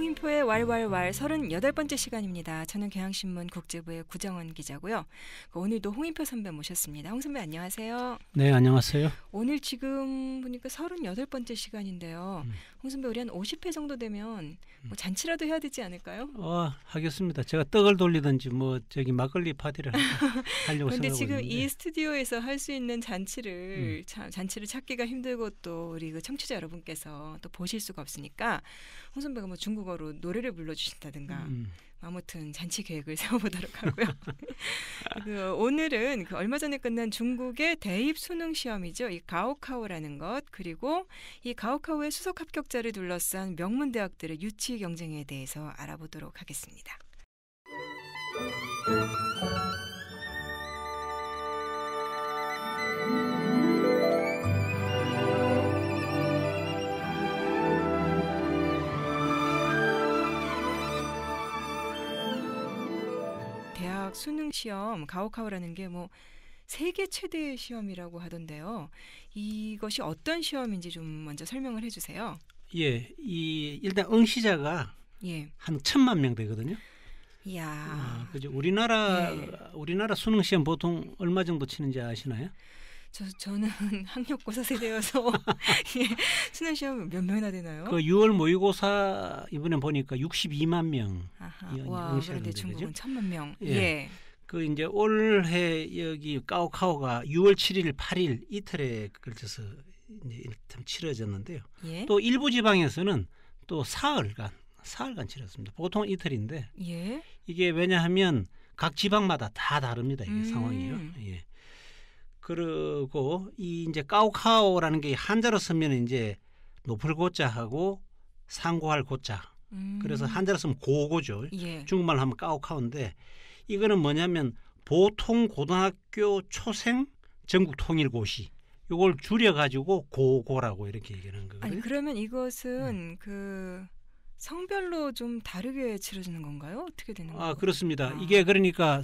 홍인표의 왈왈왈 38번째 시간입니다. 저는 경향신문 국제부의 구정원 기자고요. 오늘도 홍인표 선배 모셨습니다. 홍 선배 안녕하세요. 네, 안녕하세요. 오늘 지금 보니까 38번째 시간인데요. 홍 선배 우리 한 50회 정도 되면 뭐 잔치라도 해야 되지 않을까요? 하겠습니다. 제가 떡을 돌리든지 막걸리 파티를 하려고 그런데 생각하고 지금 있는데. 이 스튜디오에서 할 수 있는 잔치를 잔치를 찾기가 힘들고 또 우리 그 청취자 여러분께서 또 보실 수가 없으니까 홍 선배가 뭐 중국어로 노래를 불러주신다든가 아무튼 잔치 계획을 세워보도록 하고요. 오늘은 얼마 전에 끝난 중국의 대입 수능 시험이죠. 이 가오카오라는 것, 그리고 이 가오카오의 수석 합격자를 둘러싼 명문 대학들의 유치 경쟁에 대해서 알아보도록 하겠습니다. 대학 수능 시험 가오카오라는 게 세계 최대 시험이라고 하던데요. 이것이 어떤 시험인지 좀 먼저 설명을 해주세요. 예, 일단 응시자가 한 1,000만 명 되거든요. 이야. 그죠? 우리나라 수능 시험 보통 얼마 정도 치는지 아시나요? 저는 학력고사 세대여서 수능 시험 몇 명이나 되나요? 그 6월 모의고사 이번에 보니까 62만 명. 와, 그런데 중국은 1,000만 명. 예. 그 이제 올해 여기 가오카오가 6월 7일, 8일 이틀에 걸쳐서 이제 일단 치러졌는데요. 예? 또 일부 지방에서는 또 사흘간 치렀습니다. 보통 이틀인데 이게 왜냐하면 각 지방마다 다 다릅니다. 이게 상황이요. 예. 그리고 이제 가오카오라는 게 한자로 쓰면 이제 높을 고자하고 상고할 고자. 그래서 한자로 쓰면 고고죠. 중국말로 하면 가오카오인데 이거는 뭐냐면 보통 고등학교 초생 전국 통일고시. 이걸 줄여가지고 고고라고 이렇게 얘기하는 거거든요. 아니 그러면 이것은 그 성별로 좀 다르게 치러지는 건가요? 어떻게 되는 건가요? 그렇습니다. 이게 그러니까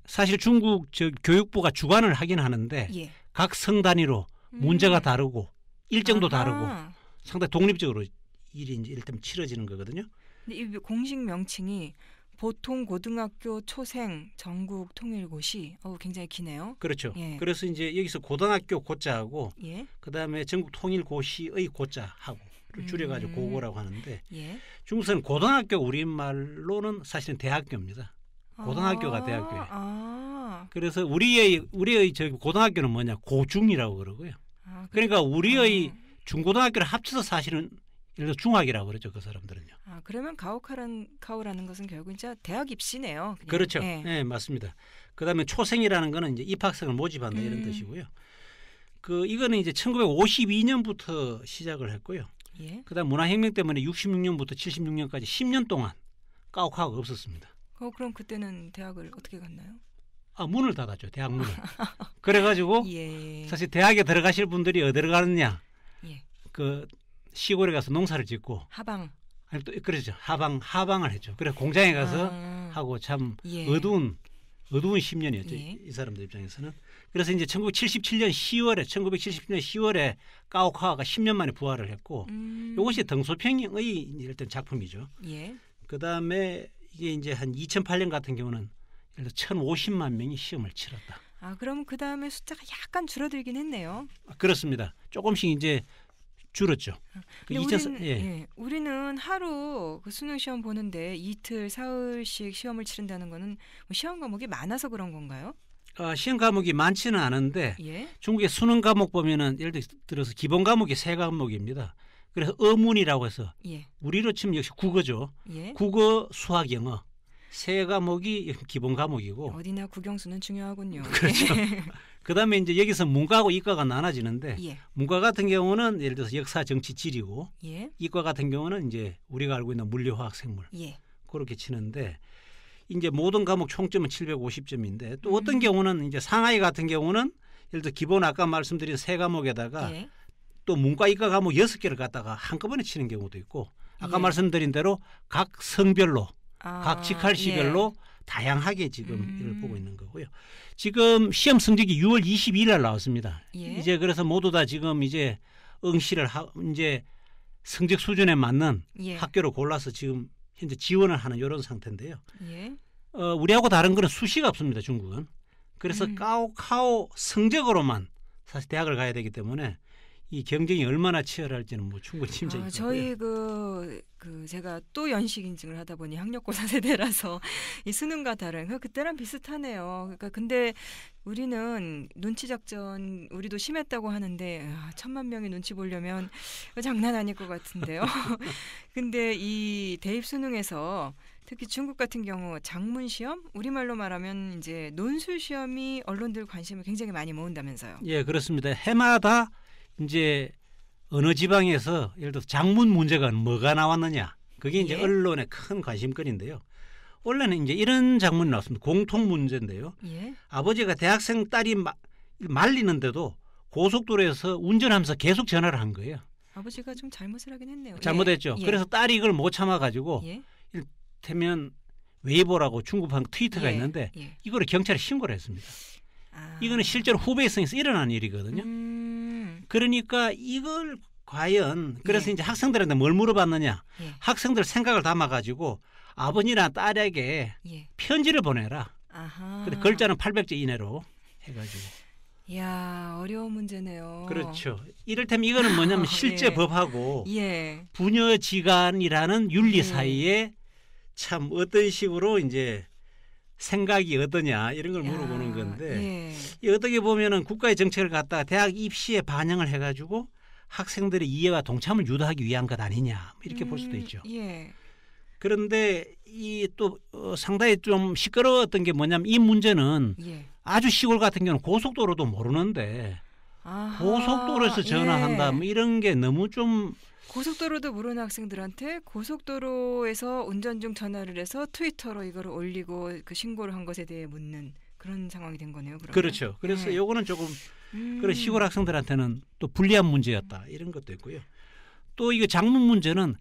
사실 중국 교육부가 주관을 하긴 하는데 각 성 단위로 문제가 다르고 일정도 다르고 상당히 독립적으로 일이 이제 일단 치러지는 거거든요. 근데 이 공식 명칭이 보통 고등학교 초생 전국 통일고시. 굉장히 기네요. 그렇죠. 그래서 이제 여기서 고등학교 고자하고 그다음에 전국 통일고시의 고자하고 줄여가지고 고고라고 하는데 중국에서는 고등학교 우리말로는 사실은 대학교입니다. 고등학교가 대학교예요. 그래서 우리의 저기 고등학교는 뭐냐 고중이라고 그러고요. 그러니까 우리의 중고등학교를 합쳐서 사실은 예를 들어 중학이라고 그러죠. 그 사람들은요. 그러면 가오라는 것은 결국 진짜 대학 입시네요. 그냥. 그렇죠. 네, 맞습니다. 그다음에 초생이라는 거는 이제 입학생을 모집한다 이런 뜻이고요. 이거는 이제 1952년부터 시작을 했고요. 그다음 문화혁명 때문에 66년부터 76년까지 10년 동안 가오카오가 없었습니다. 그럼 그때는 대학을 어떻게 갔나요? 문을 닫았죠. 대학 문을. 그래가지고 사실 대학에 들어가실 분들이 어디로 가느냐. 그 시골에 가서 농사를 짓고 하방. 아니 또 그렇죠. 하방을 했죠. 그래서 공장에 가서 하고 참 어두운 10년이었죠. 이 사람들 입장에서는. 그래서 이제 1977년 10월에 가오카오가 10년 만에 부활을 했고 이것이 덩소평의 일단 작품이죠. 그다음에 이게 이제 한 2008년 같은 경우는 예를 들어 1,050만 명이 시험을 치렀다. 그럼 그 다음에 숫자가 약간 줄어들긴 했네요. 그렇습니다. 조금씩 이제 줄었죠. 우리는 하루 그 수능 시험 보는데 이틀, 사흘씩 시험을 치른다는 거는 뭐 시험 과목이 많아서 그런 건가요? 시험 과목이 많지는 않은데 중국의 수능 과목 보면은 예를 들어서 기본 과목이 3과목입니다. 그래서 어문이라고 해서 우리로 치면 역시 국어죠. 국어, 수학, 영어 3과목이 기본 과목이고 어디나 국영수는 중요하군요. 그렇죠. 그다음에 이제 여기서 문과하고 이과가 나눠지는데 문과 같은 경우는 예를 들어서 역사, 정치, 지리고 이과 같은 경우는 이제 우리가 알고 있는 물리, 화학, 생물 그렇게 치는데 이제 모든 과목 총점은 750점인데 또 어떤 경우는 이제 상하이 같은 경우는 예를 들어 기본 아까 말씀드린 3과목에다가 또 문과 이과 과목 6개를 갖다가 한꺼번에 치는 경우도 있고 아까 말씀드린 대로 각 성별로 각 직할시별로 다양하게 지금 이를 보고 있는 거고요. 지금 시험 성적이 6월 22일 날 나왔습니다. 이제 그래서 모두 다 지금 이제 응시를 이제 성적 수준에 맞는 예. 학교를 골라서 지금 현재 지원을 하는 이런 상태인데요. 예. 우리하고 다른 거는 수시가 없습니다. 중국은. 그래서 가오카오 성적으로만 사실 대학을 가야 되기 때문에 이 경쟁이 얼마나 치열할지는 뭐 충분히 짐작이 저희 제가 또 연식 인증을 하다 보니 학력고사 세대라서 이 수능과 다른 그때랑 비슷하네요. 그러니까 근데 우리는 눈치 작전 우리도 심했다고 하는데 1000만 명이 눈치 보려면 장난 아닐 것 같은데요. 근데 이 대입 수능에서 특히 중국 같은 경우 장문 시험, 우리말로 말하면 이제 논술 시험이 언론들 관심을 굉장히 많이 모은다면서요. 예, 그렇습니다. 해마다 이제 어느 지방에서 예를 들어서 장문 문제가 뭐가 나왔느냐, 그게 이제 언론의 큰 관심거리인데요. 원래는 이제 이런 장문이 나왔습니다. 공통 문제인데요. 아버지가 대학생 딸이 말리는데도 고속도로에서 운전하면서 계속 전화를 한 거예요. 아버지가 좀 잘못을 하긴 했네요. 잘못했죠. 그래서 딸이 이걸 못 참아가지고 이를테면 웨이보라고 중국판 트위터가 있는데 이거를 경찰에 신고를 했습니다. 이거는 실제로 후베이성에서 일어난 일이거든요. 그러니까 이걸 과연 그래서 이제 학생들한테 뭘 물어봤느냐. 학생들 생각을 담아가지고 아버지나 딸에게 편지를 보내라. 근데 글자는 800字 이내로 해가지고. 이야, 어려운 문제네요. 그렇죠. 이를테면 이거는 뭐냐면 실제 법하고 부녀지간이라는 윤리 사이에 참 어떤 식으로 이제 생각이 어떠냐 이런 걸 물어보는 건데 어떻게 보면은 국가의 정책을 갖다가 대학 입시에 반영을 해가지고 학생들의 이해와 동참을 유도하기 위한 것 아니냐 이렇게 볼 수도 있죠. 그런데 이 또 상당히 좀 시끄러웠던 게 뭐냐면 이 문제는 아주 시골 같은 경우는 고속도로도 모르는데 고속도로에서 전화한다 뭐 이런 게 너무 좀 고속도로도 모르는 학생들한테 고속도로에서 운전 중 전화를 해서 트위터로 이거를 올리고 그 신고를 한 것에 대해 묻는 그런 상황이 된 거네요. 그러면. 그렇죠. 그래서 요거는 조금 그런 시골 학생들한테는 또 불리한 문제였다 이런 것도 있고요. 또 이거 장문 문제는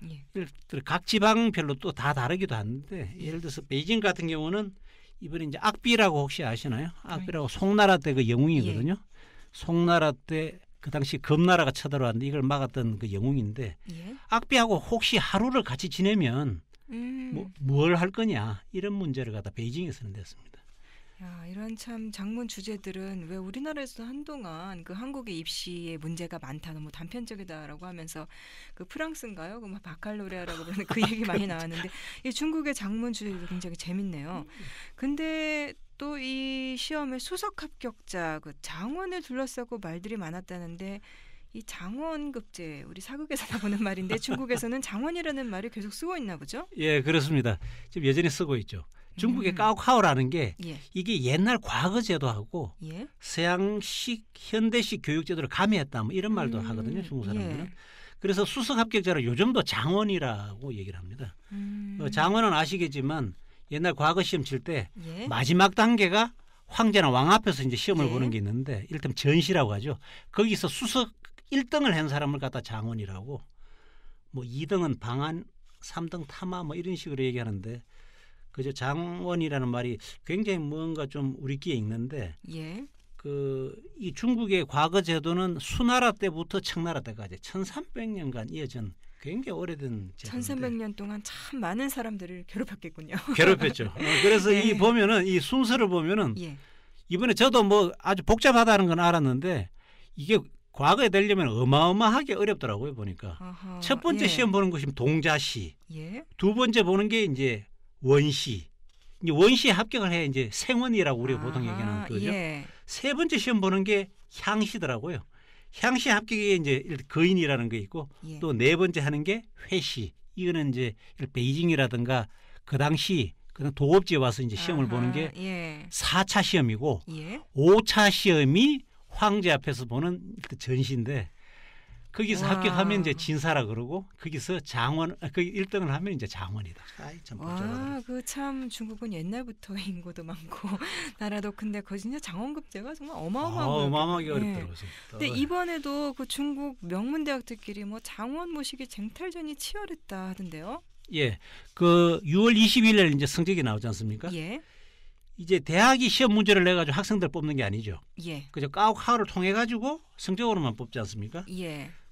각 지방별로 또 다 다르기도 한데 예를 들어서 베이징 같은 경우는 이번에 이제 악비라고 혹시 아시나요? 악비라고 송나라 때 그 영웅이거든요. 송나라 때 그 당시 금나라가 쳐들어왔는데 이걸 막았던 그 영웅인데 악비하고 혹시 하루를 같이 지내면 뭘 할 거냐 이런 문제를 갖다 베이징에서는 냈습니다. 야, 이런 참 장문 주제들은 왜 우리나라에서 한동안 그 한국의 입시에 문제가 많다, 너무 단편적이다라고 하면서 그 프랑스인가요? 그 막 바칼로레아라고 부르는 그 얘기 많이 나왔는데 이 중국의 장문 주제도 굉장히 재밌네요. 근데 또 이 시험의 수석 합격자 그 장원을 둘러싸고 말들이 많았다는데 이 장원급제 우리 사극에서 나오는 말인데 중국에서는 장원이라는 말을 계속 쓰고 있나 보죠? 예, 그렇습니다. 지금 여전히 쓰고 있죠. 중국의 가오카오라는 게 이게 옛날 과거 제도하고 서양식 현대식 교육 제도를 가미했다 뭐 이런 말도 하거든요. 중국 사람들은. 그래서 수석 합격자를 요즘도 장원이라고 얘기를 합니다. 장원은 아시겠지만 옛날 과거 시험 칠 때 마지막 단계가 황제나 왕 앞에서 이제 시험을 보는 게 있는데 이를테면 전시라고 하죠. 거기서 수석 1등을 한 사람을 갖다 장원이라고, 뭐 2등은 방한, 3등 탐화 뭐 이런 식으로 얘기하는데 그저 장원이라는 말이 굉장히 뭔가 좀 우리끼에 있는데 이 중국의 과거 제도는 수나라 때부터 청나라 때까지 1300년간 이어진 굉장히 오래된 제도인데 1300년 동안 참 많은 사람들을 괴롭혔겠군요. 괴롭혔죠. 그래서 이 보면은 이 순서를 보면은 이번에 저도 뭐 아주 복잡하다는 건 알았는데 이게 과거에 되려면 어마어마하게 어렵더라고요. 보니까 첫 번째 시험 보는 것이 동자시, 두 번째 보는 게 이제 원시, 이제 원시에 합격을 해야 이제 생원이라고 우리가 보통 얘기하는 거죠. 세 번째 시험 보는 게 향시더라고요. 향시 합격이 이제 거인이라는 게 있고 또 네 번째 하는 게 회시. 이거는 이제 베이징이라든가 그 당시 그냥 도읍지에 와서 이제 시험을 보는 게 4차 시험이고 5차 시험이 황제 앞에서 보는 전시인데 거기서 합격하면 이제 진사라 그러고 거기서 장원, 그 1등을 하면 이제 장원이다. 아이, 참 복잡하더라고요. 그 참 중국은 옛날부터 인구도 많고 나라도 큰데 그 진짜 장원급제가 정말 어마어마하게 어렵더라고요. 근데 이번에도 그 중국 명문대학들끼리 뭐 장원 모시기 쟁탈전이 치열했다 하던데요. 예, 그 6월 20일 날 이제 성적이 나오지 않습니까? 이제 대학이 시험 문제를 내가지고 학생들 뽑는 게 아니죠. 그죠? 가오카오를 통해 가지고 성적으로만 뽑지 않습니까?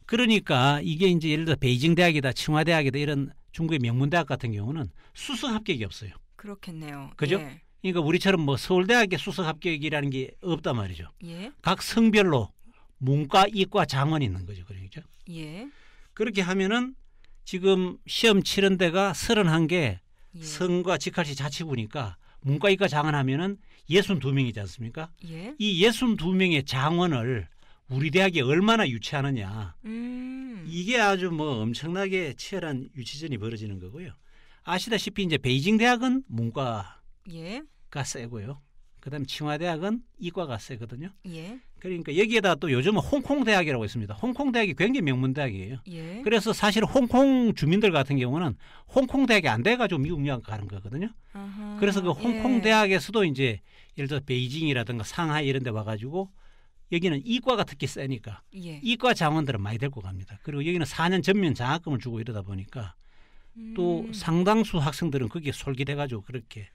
그러니까 이게 이제 예를 들어 베이징 대학이다,清華 대학이다 이런 중국의 명문 대학 같은 경우는 수석 합격이 없어요. 그렇겠네요. 그죠? 예. 그러니까 우리처럼 뭐 서울대학의 수석 합격이라는 게 없단 말이죠. 예. 각 성별로 문과, 이과, 장원이 있는 거죠. 그러니까. 예. 그렇게 하면은 지금 시험 치른 데가 31개 예. 성과 직할시 자치구니까 문과, 이과, 장원 하면은 62명이지 않습니까? 예. 이 62명의 장원을 우리 대학이 얼마나 유치하느냐. 이게 아주 뭐 엄청나게 치열한 유치전이 벌어지는 거고요. 아시다시피 이제 베이징 대학은 문과가 예. 세고요. 그다음清華 대학은 이과가 세거든요. 예. 그러니까 여기에다 또 요즘은 홍콩 대학이라고 있습니다. 홍콩 대학이 굉장히 명문 대학이에요. 예. 그래서 사실 홍콩 주민들 같은 경우는 홍콩 대학이 안 돼가지고 미국 유학 가는 거거든요. 아하, 그래서 그 홍콩 예. 대학에서도 이제 예를 들어 베이징이라든가 상하이 이런 데 와가지고 여기는 이과가 특히 세니까 예. 이과 장원들은 많이 데리고 갑니다. 그리고 여기는 4년 전면 장학금을 주고 이러다 보니까 또 상당수 학생들은 거기에 솔깃해가지고 그렇게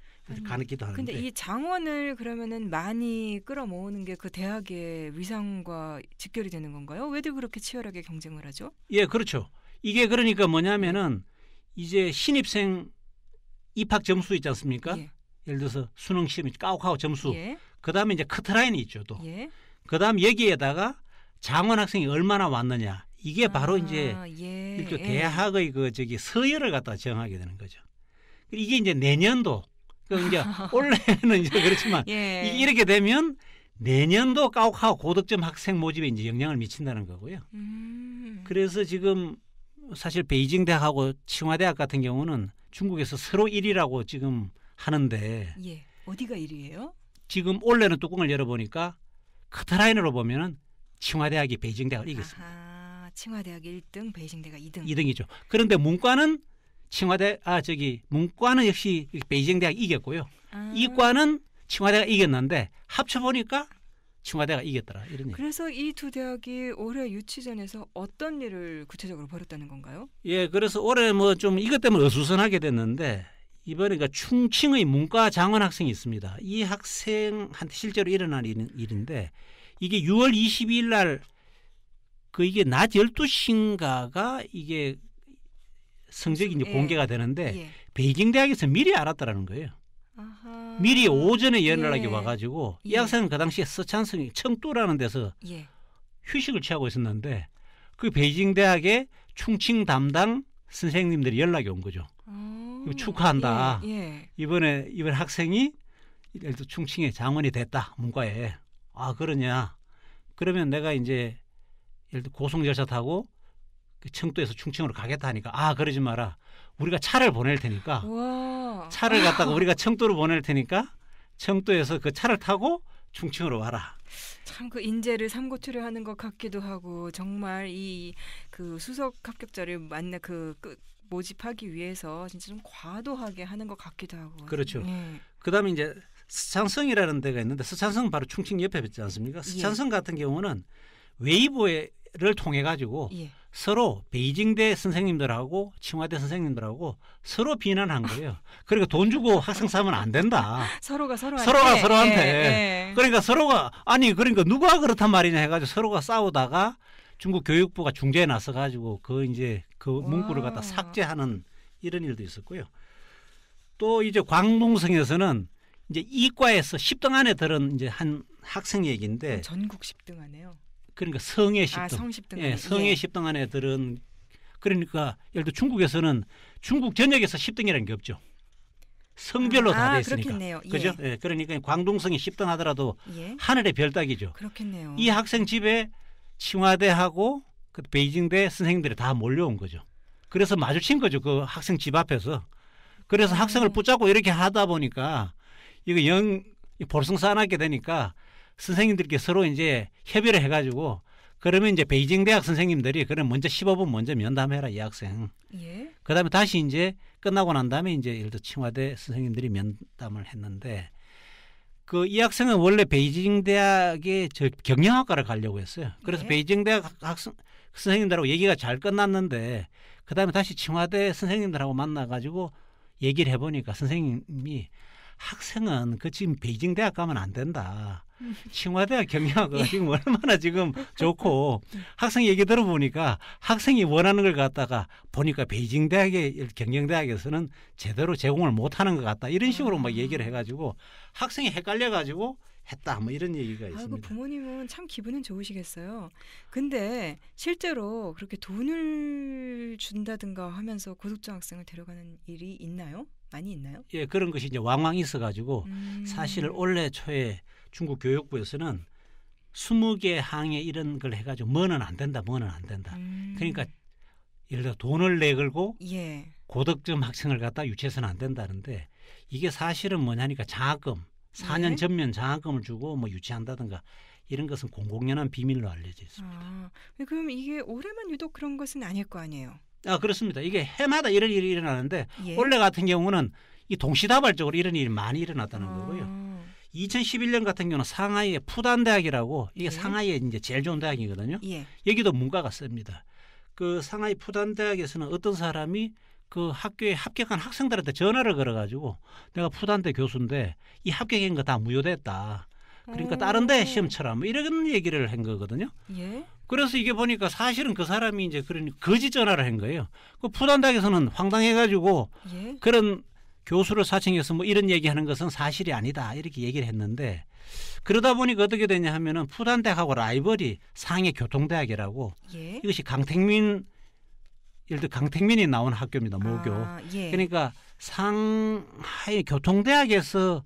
가기도 하는데. 근데 이 장원을 그러면은 많이 끌어모으는 게 그 대학의 위상과 직결이 되는 건가요? 왜들 그렇게 치열하게 경쟁을 하죠? 예, 그렇죠. 이게 그러니까 뭐냐면은 이제 신입생 입학 점수 있지 않습니까? 예. 예를 들어서 수능 시험 까옥하고 점수. 예. 그다음에 이제 커트라인이 있죠, 또. 예. 그다음 여기에다가 장원 학생이 얼마나 왔느냐. 이게 바로 이제 예. 일종 대학의 그 저기 서열을 갖다 정하게 되는 거죠. 이게 이제 내년도 그 이제 올해는 이제 그렇지만 예. 이렇게 되면 내년도 까옥하고 고득점 학생 모집에 이제 영향을 미친다는 거고요. 그래서 지금 사실 베이징 대학하고清華 대학 같은 경우는 중국에서 서로 1위라고 지금 하는데 예. 어디가 1위예요? 지금 올해는 뚜껑을 열어보니까 커트라인으로 보면은清華 대학이 베이징 대학을 이겼습니다. 아하,清華 대학이 1등, 베이징 대가 2등. 2등이죠. 그런데 문과는 문과는 역시 베이징 대학이 이겼고요. 이과는清華 대가 이겼는데 합쳐 보니까清華 대가 이겼더라. 이런 얘기. 그래서 이 두 대학이 올해 유치전에서 어떤 일을 구체적으로 벌였다는 건가요? 예, 그래서 올해 뭐 좀 이것 때문에 어수선하게 됐는데 이번에 그러니까 충칭의 문과 장원 학생이 있습니다. 이 학생한테 실제로 일어난 일인데 이게 6월 22일 날 그 이게 낮 12시인가가 이게 성적이 이제 공개가 되는데 예. 베이징 대학에서 미리 알았다라는 거예요. 아하. 미리 오전에 연락이 와가지고 예. 이 학생은 그 당시에 서찬성이 청두라는 데서 예. 휴식을 취하고 있었는데 그 베이징 대학의 충칭 담당 선생님들이 연락이 온 거죠. 축하한다. 예. 이번에 학생이 예를 들어 충칭의 장원이 됐다. 문과에. 아 그러냐. 그러면 내가 이제 예를 들어 고속 열차 타고 그 청도에서 충칭으로 가겠다 하니까 아 그러지 마라. 우리가 차를 보낼 테니까 우와. 차를 갖다가 우리가 청도로 보낼 테니까 청도에서 그 차를 타고 충칭으로 와라. 참 그 인재를 삼고초려하는 것 같기도 하고 정말 이 그 수석 합격자를 모집하기 위해서 진짜 좀 과도하게 하는 것 같기도 하고. 그렇죠. 예. 그다음에 이제 스촨성이라는 데가 있는데 스촨성 바로 충칭 옆에 있지 않습니까? 스촨성 같은 경우는 웨이보를 통해 가지고 예. 서로 베이징대 선생님들하고清華대 선생님들하고 서로 비난한 거예요. 그러니까 돈 주고 학생 사면 안 된다. 서로가 서로한테. 그러니까 그러니까 누가 그렇단 말이냐 해가지고 서로가 싸우다가 중국 교육부가 중재에 나서 가지고 그 문구를 갖다 삭제하는 이런 일도 있었고요. 또 이제 광동성에서는 이제 이과에서 10등 안에 들은 이제 한 학생 얘기인데 전국 10등 안에요. 그러니까 성의 10등. 성 10등 안에. 예, 성의 10등 안에 들은 그러니까 예를 들어 중국에서는 중국 전역에서 10등이라는 게 없죠. 성별로 다 돼 있으니까. 그렇겠네요. 예. 그죠? 예, 그러니까 광동성이 10등 하더라도 예. 하늘의 별따기죠. 그렇겠네요. 이 학생 집에清華대하고 그 베이징대 선생님들이 다 몰려온 거죠. 그래서 마주친 거죠. 그 학생 집 앞에서. 그래서 학생을 붙잡고 이렇게 하다 보니까 이거 볼썽싸안하게 되니까 선생님들께 서로 이제 협의를 해가지고 그러면 이제 베이징 대학 선생님들이 그럼 먼저 15분 먼저 면담해라 이 학생. 예. 그다음에 다시 이제 끝나고 난 다음에 이제 예를 들어清華대 선생님들이 면담을 했는데 그 이 학생은 원래 베이징 대학의 경영학과를 가려고 했어요. 그래서 예. 베이징 대학 선생님들하고 얘기가 잘 끝났는데 그다음에 다시清華대 선생님들하고 만나가지고 얘기를 해보니까 선생님이 학생은 그 지금 베이징 대학 가면 안 된다. 清华대학 경영학과가 지금 얼마나 지금 좋고 학생 얘기 들어보니까 학생이 원하는 걸 갖다가 보니까 베이징 대학의 경영대학에서는 제대로 제공을 못하는 것 같다 이런 식으로 막 얘기를 해가지고 학생이 헷갈려가지고 했다 뭐 이런 얘기가 있습니다. 그 부모님은 참 기분은 좋으시겠어요. 근데 실제로 그렇게 돈을 준다든가 하면서 고득점 학생을 데려가는 일이 있나요? 많이 있나요? 예, 그런 것이 이제 왕왕 있어가지고 사실 올해 초에 중국 교육부에서는 20개 항에 이런 걸 해가지고 뭐는 안 된다, 뭐는 안 된다. 그러니까 예를 들어 돈을 내걸고 예. 고득점 학생을 갖다 유치해서는 안 된다는데 이게 사실은 뭐냐니까 장학금 4년 예? 전면 장학금을 주고 뭐 유치한다든가 이런 것은 공공연한 비밀로 알려져 있습니다. 그럼 이게 올해만 유독 그런 것은 아닐 거 아니에요? 그렇습니다. 이게 해마다 이런 일이 일어나는데 예? 올해 같은 경우는 이 동시다발적으로 이런 일이 많이 일어났다는 거고요. 2011년 같은 경우는 상하이의 푸단대학이라고 이게 예? 상하이의 이제 제일 좋은 대학이거든요. 예. 여기도 문과가 셉니다. 그 상하이 푸단대학에서는 어떤 사람이 그 학교에 합격한 학생들한테 전화를 걸어가지고 내가 푸단대 교수인데 이 합격한 거 다 무효됐다. 그러니까 다른 데 시험 쳐라. 뭐 이런 얘기를 한 거거든요. 예? 그래서 이게 보니까 사실은 그 사람이 이제 그런 거짓 전화를 한 거예요. 그 푸단대학에서는 황당해가지고 예? 그런 교수를 사칭해서 뭐 이런 얘기하는 것은 사실이 아니다 이렇게 얘기를 했는데 그러다 보니까 어떻게 되냐 하면은 푸단대학하고 라이벌이 상해 교통대학이라고 예? 이것이 강택민 예를 들어 강택민이 나온 학교입니다. 모교. 예. 그러니까 상하이 교통대학에서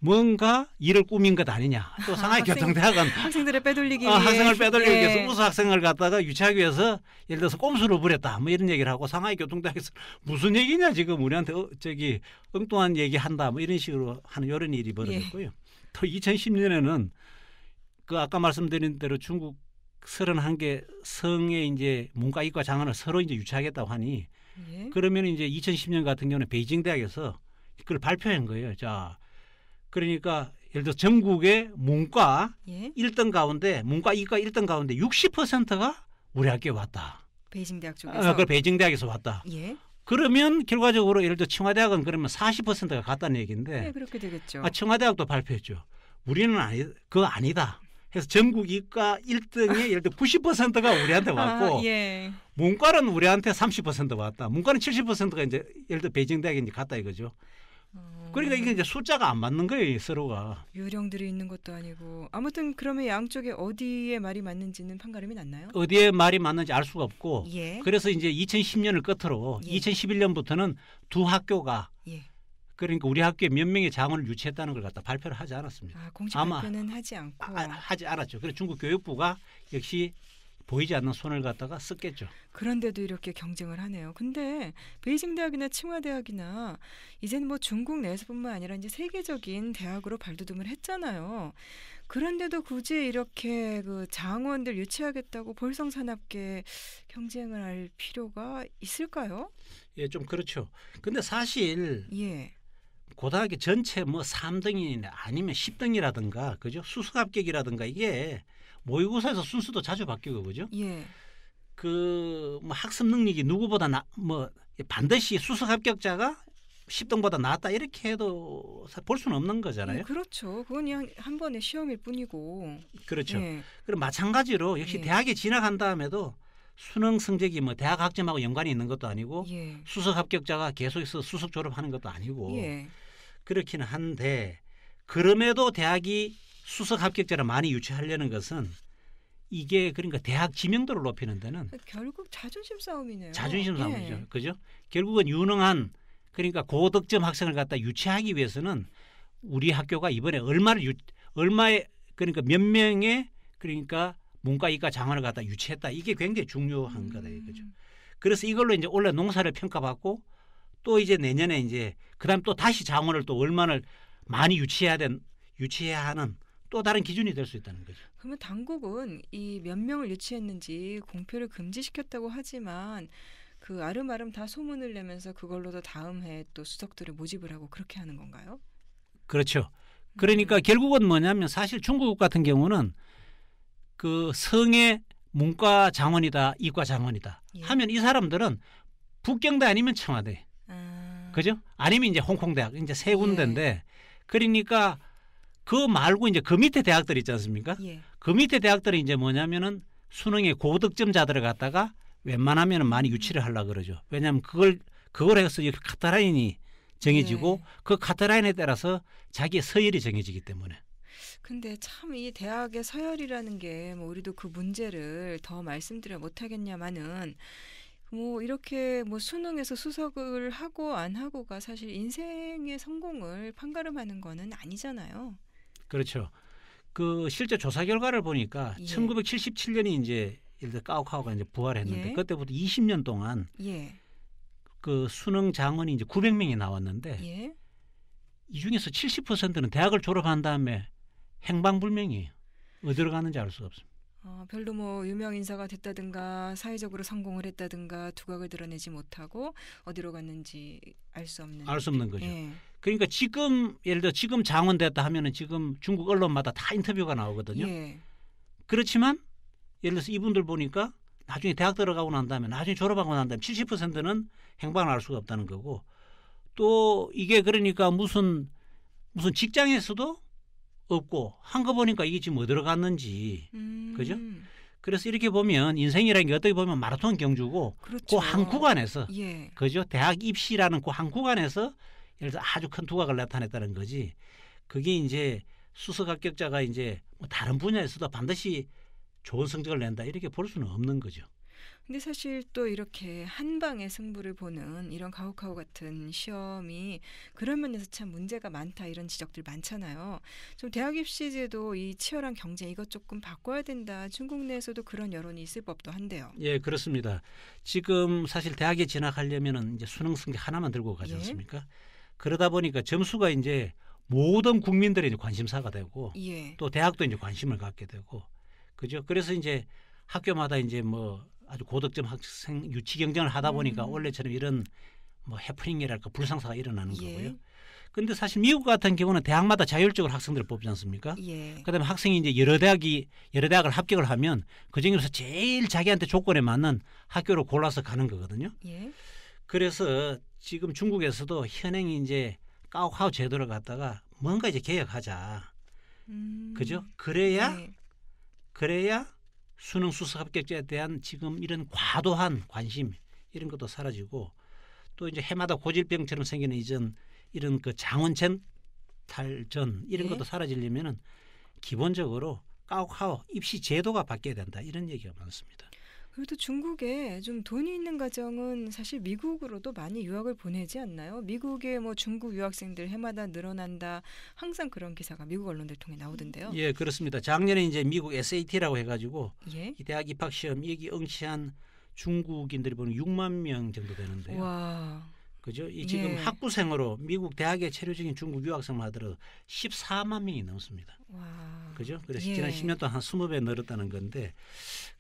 뭔가 일을 꾸민 것 아니냐. 또 상하이 교통대학은 학생들을 빼돌리기 위해 학생을 빼돌리기 위해서 우수 학생을 갖다가 유치하기 위해서 예를 들어서 꼼수를 부렸다. 뭐 이런 얘기를 하고 상하이 교통대학에서 무슨 얘기냐 지금 우리한테 저기 엉뚱한 얘기한다. 뭐 이런 식으로 하는 이런 일이 벌어졌고요. 또 2010년에는 그 아까 말씀드린 대로 중국 31개 성의 이제 문과 이과 장안을 서로 이제 유치하겠다고 하니 예? 그러면 이제 2010년 같은 경우는 베이징 대학에서 그걸 발표한 거예요. 자, 그러니까 예를 들어 전국의 문과 예? 1등 가운데 문과 이과 1등 가운데 60%가 우리 학교에 왔다. 베이징 대학 쪽에서. 그 베이징 대학에서 왔다. 예? 그러면 결과적으로 예를 들어清华대학은 그러면 40%가 갔다는 얘기인데. 네, 그렇게 되겠죠.清华대학도 발표했죠. 우리는 그거 아니다. 그래서 전국 이과 1등에 예를 들어 90%가 우리한테 왔고 예. 문과는 우리한테 30% 왔다. 문과는 70%가 이제 예를 들어 베이징 대학에 이제 갔다 이거죠. 그러니까 이게 이제 숫자가 안 맞는 거예요, 서로가. 유령들이 있는 것도 아니고. 아무튼 그러면 양쪽에 어디에 말이 맞는지는 판가름이 났나요? 어디에 말이 맞는지 알 수가 없고. 예. 그래서 이제 2010년을 끝으로 예. 2011년부터는 두 학교가 예. 그러니까 우리 학교에 몇 명의 장원을 유치했다는 걸 갖다 발표를 하지 않았습니다. 공식 발표는 하지 않고. 하지 않았죠. 그래서 중국 교육부가 역시 보이지 않는 손을 갖다가 썼겠죠. 그런데도 이렇게 경쟁을 하네요. 근데 베이징 대학이나清华대학이나 이제는 뭐 중국 내에서뿐만 아니라 이제 세계적인 대학으로 발돋움을 했잖아요. 그런데도 굳이 이렇게 그 장원들 유치하겠다고 볼성사납게 경쟁을 할 필요가 있을까요? 예, 좀 그렇죠. 근데 사실 예. 고등학교 전체 뭐 3등이나 아니면 10등이라든가 그죠? 수석 합격이라든가 이게 모의고사에서 순수도 자주 바뀌고 그죠? 예. 그 뭐 학습 능력이 누구보다 뭐 반드시 수석 합격자가 10등보다 낫다 이렇게 해도 볼 수는 없는 거잖아요. 그렇죠. 그건 그냥 한 번의 시험일 뿐이고. 그렇죠. 예. 그럼 마찬가지로 역시 예. 대학에 진학한 다음에도 수능 성적이 뭐 대학 학점하고 연관이 있는 것도 아니고 예. 수석 합격자가 계속해서 수석 졸업하는 것도 아니고 예. 그렇기는 한데 그럼에도 대학이 수석 합격자를 많이 유치하려는 것은 이게 그러니까 대학 지명도를 높이는 데는 결국 자존심 싸움이네요. 자존심 싸움이죠. 예. 그죠? 결국은 유능한 그러니까 고득점 학생을 갖다 유치하기 위해서는 우리 학교가 이번에 얼마의 그러니까 몇 명의 그러니까 문과 이과 장원을 갖다 유치했다. 이게 굉장히 중요한 거다 이거죠. 그래서 이걸로 이제 올해 농사를 평가받고 또 이제 내년에 이제 그다음 또 다시 장원을 또 얼마나 많이 유치해야 하는 또 다른 기준이 될 수 있다는 거죠. 그러면 당국은 이 몇 명을 유치했는지 공표를 금지시켰다고 하지만 그 아름아름 다 소문을 내면서 그걸로도 다음 해에 또 수석들을 모집을 하고 그렇게 하는 건가요? 그렇죠. 그러니까 결국은 뭐냐면 사실 중국 같은 경우는 그 성의 문과 장원이다, 이과 장원이다 예. 하면 이 사람들은 북경대 아니면 청와대, 그죠? 아니면 이제 홍콩대학 이제 세 군데인데 그러니까 그 말고 이제 그 밑에 대학들 있지 않습니까? 예. 그 밑에 대학들이 이제 뭐냐면은 수능에 고득점자들을 갖다가 웬만하면은 많이 유치를 하려고 그러죠. 왜냐하면 그걸 해서 이렇게 카트라인이 정해지고 예. 그 카트라인에 따라서 자기의 서열이 정해지기 때문에. 근데 참 이 대학의 서열이라는 게 뭐 우리도 그 문제를 더 말씀드려 못하겠냐마는 뭐 이렇게 뭐 수능에서 수석을 하고 안 하고가 사실 인생의 성공을 판가름하는 거는 아니잖아요. 그렇죠. 그 실제 조사 결과를 보니까 예. 1977년이 이제 예를 들어 가오카오가 이제 부활했는데 예. 그때부터 20년 동안 예. 그 수능 장원이 이제 900명이 나왔는데 예. 이 중에서 70%는 대학을 졸업한 다음에 행방불명이에요. 어디로 가는지 알 수가 없습니다. 별로 뭐 유명 인사가 됐다든가 사회적으로 성공을 했다든가 두각을 드러내지 못하고 어디로 갔는지 알 수 없는 거죠. 예. 그러니까 지금 예를 들어 지금 장원 됐다 하면은 지금 중국 언론마다 다 인터뷰가 나오거든요. 예. 그렇지만 예를 들어서 이분들 보니까 나중에 대학 들어가고 난 다음에 나중에 졸업하고 난 다음에 70%는 행방을 알 수가 없다는 거고 또 이게 그러니까 무슨 직장에서도 없고 한 거 보니까 이게 지금 어디로 갔는지 그죠? 그래서 이렇게 보면 인생이라는 게 어떻게 보면 마라톤 경주고 그렇죠. 그 한 구간에서 예. 그죠? 대학 입시라는 그 한 구간에서 예를 들어 아주 큰 두각을 나타냈다는 거지. 그게 이제 수석 합격자가 이제 뭐 다른 분야에서도 반드시 좋은 성적을 낸다 이렇게 볼 수는 없는 거죠. 근데 사실 또 이렇게 한 방의 승부를 보는 이런 가오카오 같은 시험이 그런 면에서 참 문제가 많다 이런 지적들 많잖아요. 좀 대학 입시제도 이 치열한 경쟁 이것 조금 바꿔야 된다. 중국 내에서도 그런 여론이 있을 법도 한데요. 예, 그렇습니다. 지금 사실 대학에 진학하려면은 이제 수능 성적 하나만 들고 가지 않습니까? 예. 그러다 보니까 점수가 이제 모든 국민들의 이제 관심사가 되고 예. 또 대학도 이제 관심을 갖게 되고 그죠? 그래서 이제 학교마다 이제 뭐 아주 고득점 학생 유치 경쟁을 하다 보니까 원래처럼 이런 뭐 해프닝이랄까 불상사가 일어나는 예. 거고요. 그런데 사실 미국 같은 경우는 대학마다 자율적으로 학생들을 뽑지 않습니까? 예. 그다음에 학생이 이제 여러 대학을 합격을 하면 그 중에서 제일 자기한테 조건에 맞는 학교를 골라서 가는 거거든요. 예. 그래서 지금 중국에서도 현행 이제 가오카오 제도를 갖다가 뭔가 이제 개혁하자. 그죠? 그래야 수능 수석 합격자에 대한 지금 이런 과도한 관심 이런 것도 사라지고 또 이제 해마다 고질병처럼 생기는 이런 그 장원전 탈전 이런 것도 사라지려면은 기본적으로 가오카오 입시 제도가 바뀌어야 된다 이런 얘기가 많습니다. 그래도 중국에 좀 돈이 있는 가정은 사실 미국으로도 많이 유학을 보내지 않나요? 미국에 뭐 중국 유학생들 해마다 늘어난다. 항상 그런 기사가 미국 언론들 통해 나오던데요. 예, 그렇습니다. 작년에 이제 미국 SAT라고 해가지고 예? 이 대학 입학 시험 여기 응시한 중국인들이 보면 6만 명 정도 되는데요. 와. 그죠? 이 지금 학부생으로 미국 대학에 체류 중인 중국 유학생만 하더라도 14만 명이 넘습니다. 와. 그죠? 그래서 지난 10년 동안 한 20배 늘었다는 건데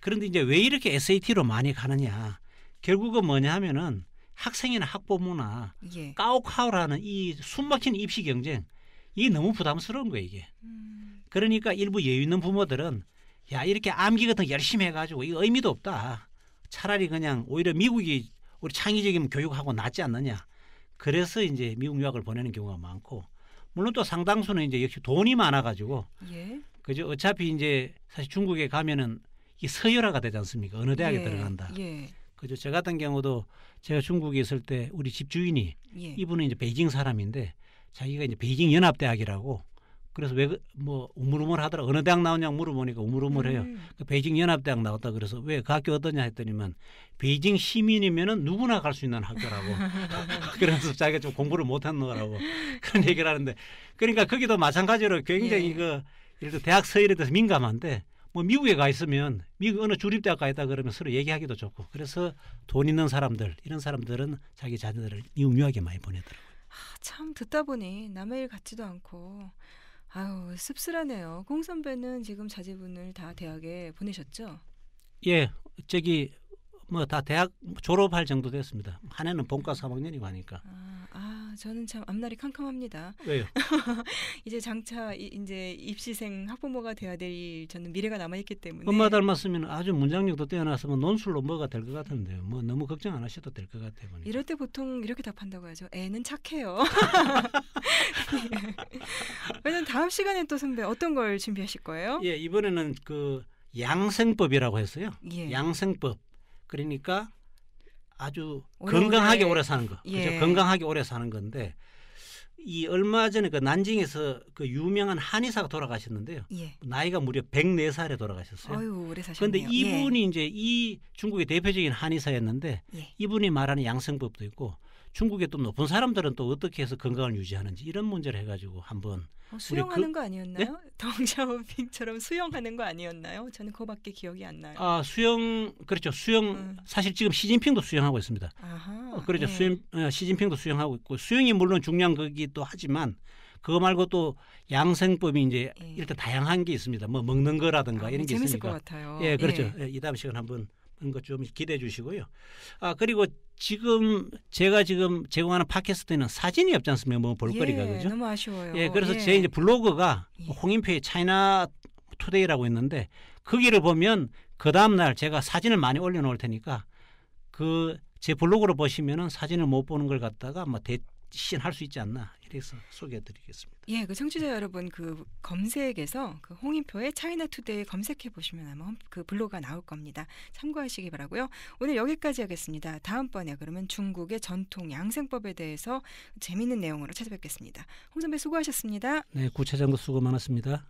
그런데 이제 왜 이렇게 SAT로 많이 가느냐? 결국은 뭐냐 하면은 학생이나 학부모나 가오카오라는 이 숨막힌 입시 경쟁 이게 너무 부담스러운 거예요, 이게. 그러니까 일부 여유 있는 부모들은 야, 이렇게 암기 같은 거 열심히 해가지고 이거 의미도 없다. 차라리 그냥 오히려 미국이 우리 창의적인 교육하고 낫지 않느냐. 그래서 이제 미국 유학을 보내는 경우가 많고 물론 또 상당수는 이제 역시 돈이 많아가지고 그죠. 어차피 이제 사실 중국에 가면은 이 서열화가 되지 않습니까? 어느 대학에 들어간다. 그죠. 저 같은 경우도 제가 중국에 있을 때 우리 집 주인이 이분은 이제 베이징 사람인데 자기가 이제 베이징 연합대학이라고 그래서 왜 뭐 우물우물 하더라 어느 대학 나오냐고 물어보니까 우물우물해요. 베이징 연합대학 나왔다 그래서 왜 그 학교 어떠냐 했더니만 베이징 시민이면은 누구나 갈 수 있는 학교라고. 그래서 자기가 좀 공부를 못한 거라고 그런 얘기를 하는데 그러니까 거기도 마찬가지로 굉장히 예를 들어 대학 서열에 대해서 민감한데 뭐 미국에 가 있으면 미국 어느 주립대학 가 있다 그러면 서로 얘기하기도 좋고 그래서 돈 있는 사람들 이런 사람들은 자기 자녀들을 미국 유학에 많이 보내더라고요. 참 듣다 보니 남의 일 같지도 않고 아유 씁쓸하네요. 공 선배는 지금 자제분을 다 대학에 보내셨죠? 예, 저기 뭐 다 대학 졸업할 정도 됐습니다. 한 해는 본과 3학년이고 하니까. 저는 참 앞날이 캄캄합니다. 왜요? 이제 장차 이제 입시생 학부모가 돼야 될 저는 미래가 남아 있기 때문에. 엄마 닮았으면 아주 문장력도 뛰어나서면 논술로 뭐가 될 것 같은데요. 뭐 너무 걱정 안 하셔도 될 것 같아요. 보니까. 이럴 때 보통 이렇게 답한다고 하죠. 애는 착해요. 왜냐면 다음 시간에 또 선배 어떤 걸 준비하실 거예요? 예, 이번에는 그 양생법이라고 했어요. 예. 양생법. 그러니까 아주 건강하게 오래 사는 거. 예. 그죠? 건강하게 오래 사는 건데 이 얼마 전에 그 난징에서 그 유명한 한의사가 돌아가셨는데요. 예. 나이가 무려 104살에 돌아가셨어요. 아유, 오래 사셨네요. 그런데 이분이 이제 이 중국의 대표적인 한의사였는데 예. 이분이 말하는 양생법도 있고 중국의 또 높은 사람들은 또 어떻게 해서 건강을 유지하는지 이런 문제를 해가지고 한번 수영하는 거 아니었나요? 네? 덩샤오핑처럼 수영하는 거 아니었나요? 저는 그거밖에 기억이 안 나요. 수영 그렇죠. 수영 사실 지금 시진핑도 수영하고 있습니다. 아하, 그렇죠. 시진핑도 수영하고 있고 수영이 물론 중요한 거기도 하지만 그거 말고 또 양생법이 이제 일단 다양한 게 있습니다. 뭐 먹는 거라든가 이런 게 재밌을 있으니까. 것 같아요. 예, 그렇죠. 이 다음 시간 한번 것 좀 기대해 주시고요. 그리고 지금 제가 지금 제공하는 팟캐스트에는 사진이 없지 않습니까? 뭐 볼거리가 그죠? 너무 아쉬워요. 예, 그래서 제 이제 블로그가 홍인표의 차이나 투데이라고 있는데 거기를 보면 그 다음 날 제가 사진을 많이 올려놓을 테니까 그 제 블로그로 보시면은 사진을 못 보는 걸 갖다가 뭐 대신 할 수 있지 않나 이래서 소개해드리겠습니다. 예, 그 청취자 여러분 그 검색에서 그 홍인표의 차이나 투데이 검색해 보시면 아마 그 블로그가 나올 겁니다. 참고하시기 바라고요. 오늘 여기까지 하겠습니다. 다음번에 그러면 중국의 전통 양생법에 대해서 재미있는 내용으로 찾아뵙겠습니다. 홍 선배 수고하셨습니다. 네, 구차장도 수고 많았습니다.